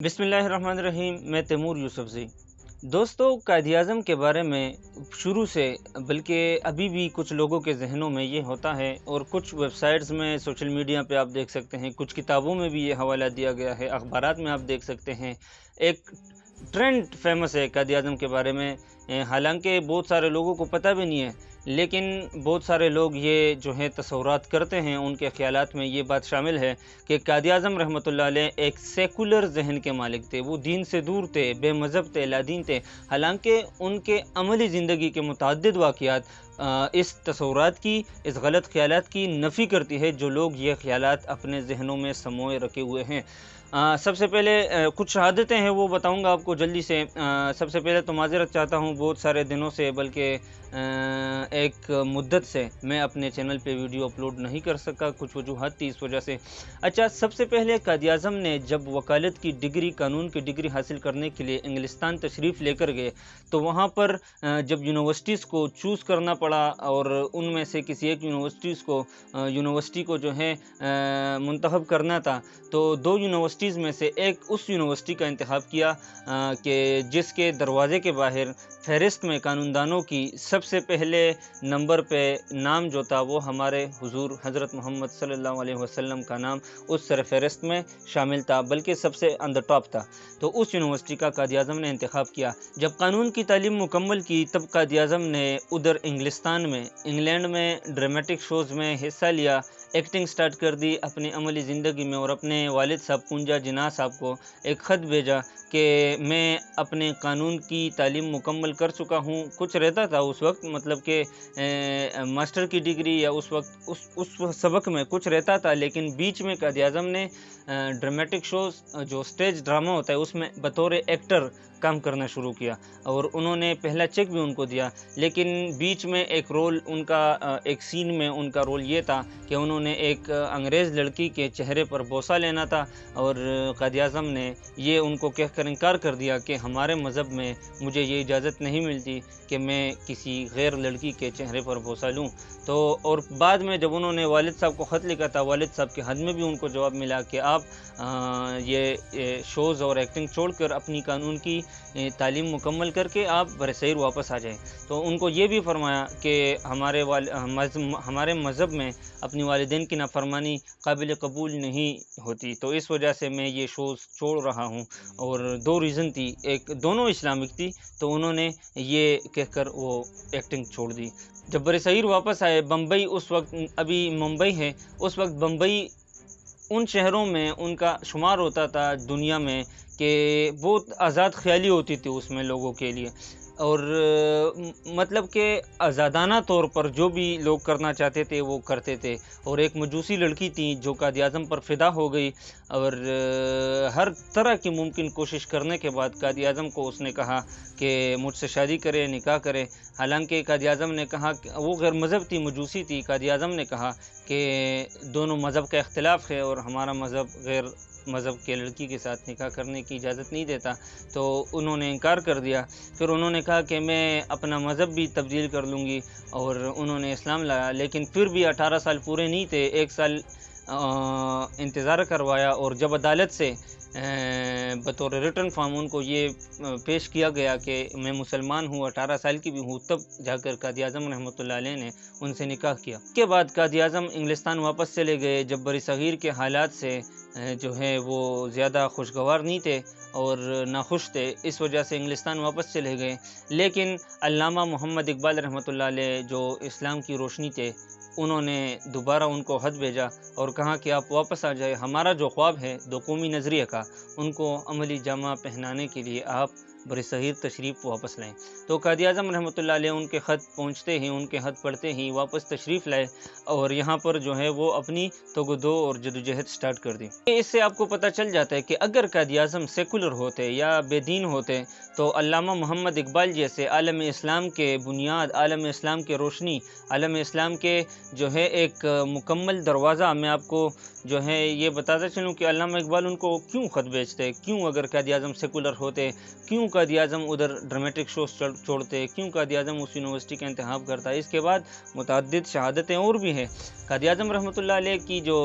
बिस्मिल्लाहिर्रहमानिर्रहीम। मैं तैमूर यूसुफ़ज़ई। दोस्तों, कायद-ए-आज़म के बारे में शुरू से बल्कि अभी भी कुछ लोगों के ज़हनों में ये होता है और कुछ वेबसाइट्स में, सोशल मीडिया पे आप देख सकते हैं, कुछ किताबों में भी ये हवाला दिया गया है, अखबारात में आप देख सकते हैं। एक ट्रेंड फ़ेमस है कायद-ए-आज़म के बारे में। हालाँकि बहुत सारे लोगों को पता भी नहीं है, लेकिन बहुत सारे लोग ये जो है तसव्वुरात करते हैं, उनके ख़यालात में ये बात शामिल है कि कायद-ए-आज़म रहमतुल्लाह अलैह एक सेकुलर ज़हन के मालिक थे। वो दीन से दूर थे, बेमज़हब थे, लादीन थे। हालाँकि उनके अमली ज़िंदगी के मुतअद्दिद वाक़यात इस तसव्वुरात की, इस गलत ख़यालात की नफ़ी करती है जो लोग ये ख़यालात अपने ज़हनों में समोए रखे हुए हैं। सबसे पहले कुछ शहादतें हैं वो बताऊँगा आपको जल्दी से। सबसे पहले तो माज़रत चाहता हूँ, बहुत सारे दिनों से बल्कि एक मुद्दत से मैं अपने चैनल पे वीडियो अपलोड नहीं कर सका, कुछ वजूहात थी इस वजह से। अच्छा, सबसे पहले कायद-ए-आज़म ने जब वकालत की डिग्री, कानून की डिग्री हासिल करने के लिए इंग्लिस्तान तशरीफ़ लेकर गए, तो वहाँ पर जब यूनिवर्सिटीज़ को चूज़ करना पड़ा और उनमें से किसी एक यूनिवर्सिटी को जो है मुंतखब करना था, तो 2 यूनिवर्सिटीज़ में से एक उस यूनिवर्सिटी का इंतखाब किया कि जिसके दरवाज़े के बाहर फ़हरिस्त में कानूनदानों की सबसे पहले नंबर पे नाम जो था वो हमारे हुज़ूर हज़रत मोहम्मद सल्लल्लाहु अलैहि वसल्लम का नाम उस सर फ़हरिस्त में शामिल था, बल्कि सबसे ऑन द टॉप था। तो उस यूनिवर्सिटी का कायद-ए-आज़म ने इंतखाब किया। जब कानून की तालीम मुकम्मल की, तब कायद-ए-आज़म ने उधर इंग्लिस्तान में, इंग्लैंड में ड्रामेटिक शोज़ में हिस्सा लिया, एक्टिंग स्टार्ट कर दी अपनी अमली ज़िंदगी में, और अपने वालिद साहब पूंजा जिन्ना साहब को एक ख़त भेजा कि मैं अपने कानून की तालीम मुकम्मल कर चुका हूँ। कुछ रहता था उस वक़्त, मतलब कि मास्टर की डिग्री या उस वक़्त उस सबक में कुछ रहता था, लेकिन बीच में कायद-ए-आज़म ने ड्रामेटिक शोज़, जो स्टेज ड्रामा होता है, उसमें बतौर एक्टर काम करना शुरू किया और उन्होंने पहला चेक भी उनको दिया। लेकिन बीच में एक रोल उनका, एक सीन में उनका रोल ये था कि उन्होंने एक अंग्रेज़ लड़की के चेहरे पर बोसा लेना था, और कायद-ए-आज़म ने ये उनको कहकर इनकार कर दिया कि हमारे मज़हब में मुझे ये इजाज़त नहीं मिलती कि मैं किसी गैर लड़की के चेहरे पर बोसा लूँ। तो और बाद में जब उन्होंने वालिद साहब को ख़त लिखा था, वालिद साहब के हद में भी उनको जवाब मिला कि आप ये शोज़ और एक्टिंग छोड़कर अपनी कानून की तालीम मुकम्मल करके आप बरसग़ीर वापस आ जाएँ। तो उनको ये भी फ़रमाया कि हमारे मज़हब में अपनी वालिदैन की नाफ़रमानी काबिल कबूल नहीं होती, तो इस वजह से मैं ये शोज़ छोड़ रहा हूँ। और 2 रीज़न थी, एक दोनों इस्लामिक थी, तो उन्होंने ये कहकर वो एक्टिंग छोड़ दी। जब बरसग़ीर वापस आए, बम्बई उस वक़्त, अभी मुंबई है, उस वक़्त बम्बई उन शहरों में उनका शुमार होता था दुनिया में कि बहुत आज़ाद ख़याली होती थी उसमें लोगों के लिए, और मतलब कि आज़ादाना तौर पर जो भी लोग करना चाहते थे वो करते थे। और एक मजूसी लड़की थी जो कायद-ए-आज़म पर फ़िदा हो गई, और हर तरह की मुमकिन कोशिश करने के बाद कायद-ए-आज़म को उसने कहा कि मुझसे शादी करे, निकाह करे। हालाँकि कायद-ए-आज़म ने कहा कि वो गैर मज़हब थी, मजूसी थी। कायद-ए-आज़म ने कहा कि दोनों मज़हब का इख्तिलाफ़ है और हमारा मज़हब गैर मज़हब के लड़की के साथ निकाह करने की इजाज़त नहीं देता, तो उन्होंने इनकार कर दिया। फिर उन्होंने कहा कि मैं अपना मज़हब भी तब्दील कर लूँगी, और उन्होंने इस्लाम लाया। लेकिन फिर भी 18 साल पूरे नहीं थे, 1 साल इंतज़ार करवाया, और जब अदालत से बतौर रिटन फ़ॉर्म उनको ये पेश किया गया कि मैं मुसलमान हूँ, 18 साल की भी हूँ, तब जाकर कायद-ए-आज़म रहमतुल्लाह अलैह ने उनसे निकाह किया। उसके बाद कायद-ए-आज़म इंग्लिस्तान वापस चले गए, जब बरसग़ीर के हालात से जो है वो ज़्यादा खुशगवार नहीं थे और नाखुश थे, इस वजह से इंग्लिस्तान वापस चले गए। लेकिन अल्लामा मोहम्मद इकबाल रहमतुल्लाह अलैह, जो इस्लाम की रोशनी थे, उन्होंने दोबारा उनको ख़त भेजा और कहा कि आप वापस आ जाएँ, हमारा जो ख्वाब है दो कौमी नज़रिए का, उनको अमली जामा पहनाने के लिए आप बरसग़ीर तशरीफ़ वापस लाएँ। तो कायद-ए-आज़म रहमतुल्लाह अलैह उनके ख़त पहुँचते ही, उनके ख़त पढ़ते ही वापस तशरीफ़ लाए, और यहाँ पर जो है वो अपनी तगदो और जदोजहद स्टार्ट कर दी। इससे आपको पता चल जाता है कि अगर कायद-ए-आज़म सेकुलर होते या बेदीन होते, तो अल्लामा मोहम्मद इकबाल जैसे आलम इस्लाम के बुनियाद, आलम इस्लाम के रोशनी, आलम इस्लाम के जो है एक मुकम्मल दरवाज़ा, मैं आपको जो है ये बताता चलूँ कि अल्लामा इकबाल उनको क्यों ख़त भेजते, क्यों अगर कायद-ए-आज़म सेकुलर होते, क्यों कायद-ए-आज़म उधर ड्रामेटिक शोज़ छोड़ते, क्यों कायद-ए-आज़म उस यूनिवर्सिटी का इंतखाब करता। इसके बाद मुतअद्दिद शहादतें और भी हैं। कायद-ए-आज़म रहमतुल्लाह अलैह की जो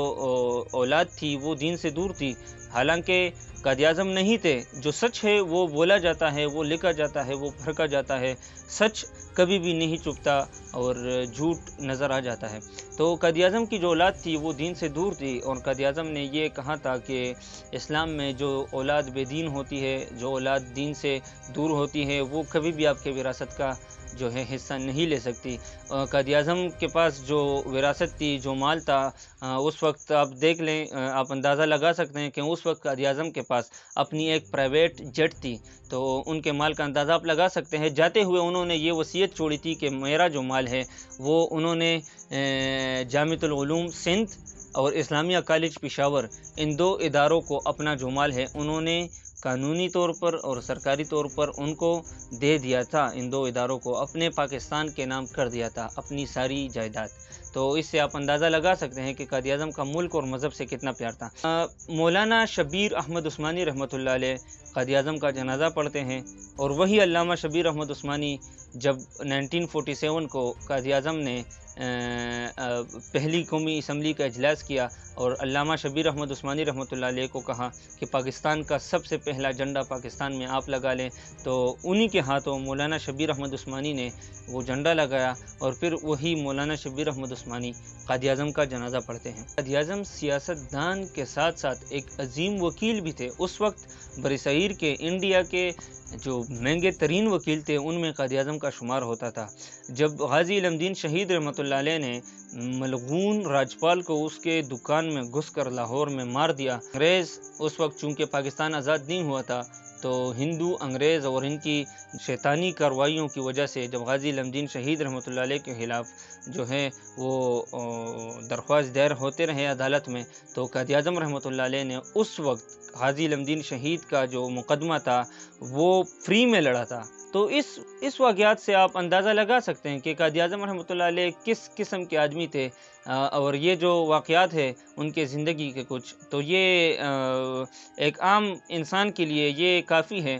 औलाद थी वो दीन से दूर थी। हालाँकि قائد اعظم نہیں تھے، جو سچ ہے وہ بولا جاتا ہے، وہ لکھا جاتا ہے، وہ پھڑکا جاتا ہے، سچ کبھی بھی نہیں چھپتا اور جھوٹ نظر آ جاتا ہے۔ تو قائد اعظم کی جو اولاد تھی وہ دین سے دور تھی، اور قائد اعظم نے یہ کہا تھا کہ اسلام میں جو اولاد بے دین ہوتی ہے، جو اولاد دین سے دور ہوتی ہے، وہ کبھی بھی آپ کے وراثت کا جو ہے حصہ نہیں لے سکتی۔ قائد اعظم کے پاس جو وراثت تھی، جو مال تھا، اس وقت آپ دیکھ لیں، آپ اندازہ لگا سکتے ہیں کہ اس وقت قائد اعظم کے پاس اپنی ایک پرائیویٹ جیٹ تھی، تو ان کے مال کا اندازہ آپ لگا سکتے ہیں۔ جاتے ہوئے انہوں نے یہ وصیت چھوڑی تھی کہ میرا جو مال ہے وہ انہوں نے جامعۃ العلوم سندھ اور اسلامیہ کالج پشاور، ان دو اداروں کو اپنا جو مال ہے انہوں نے قانونی طور پر اور سرکاری طور پر ان کو دے دیا تھا، ان دو اداروں کو اپنے پاکستان کے نام کر دیا تھا، اپنی ساری جائیداد۔ تو اس سے آپ اندازہ لگا سکتے ہیں کہ قائد اعظم کا ملک اور مذہب سے کتنا پیار تھا۔ مولانا شبیر احمد عثمانی رحمۃ اللہ علیہ قائد اعظم کا جنازہ پڑھتے ہیں، اور وہی علامہ شبیر احمد عثمانی جب 1947 کو قائد اعظم نے پہلی قومی اسمبلی کا اجلاس کیا اور علامہ شبیر احمد عثمانی رحمۃ اللہ علیہ کو کہا کہ پاکستان کا سب سے پہلا جھنڈا پاکستان میں آپ لگا لیں، تو انہی کے ہاتھوں مولانا شبیر احمد عثمانی نے وہ جھنڈا لگایا، اور پھر وہی مولانا شبیر احمد عثمانی قائد اعظم کا جنازہ پڑھتے ہیں۔ قائد اعظم سیاست دان کے ساتھ ساتھ ایک عظیم وکیل بھی تھے۔ اس وقت برصغیر کے انڈیا کے جو مہنگے ترین وکیل تھے ان میں قائد اعظم کا شمار ہوتا تھا۔ جب غازی علم دین شہید رحمۃ اللہ علیہ نے ملعون راجپال کو اس کے دکان میں گھس کر لاہور میں مار دیا، انگریز اس وقت چونکہ پاکستان آزاد نہیں ہوا تھا، تو ہندو انگریز اور ان کی شیطانی کارروائیوں کی وجہ سے جب غازی علم دین شہید رحمۃ اللہ علیہ کے خلاف جو ہے وہ درخواست دائر ہوتے رہے عدالت میں، تو قائد اعظم رحمۃ اللہ علیہ نے اس وقت غازی علم دین شہید کا جو مقدمہ تھا وہ فری میں لڑا تھا۔ تو اس واقعات سے آپ اندازہ لگا سکتے ہیں کہ قائد اعظم رحمۃ اللہ علیہ کس قسم کے آدمی تھے، اور یہ جو واقعات ہے ان کے زندگی کے کچھ، تو یہ ایک عام انسان کے لیے یہ کافی ہے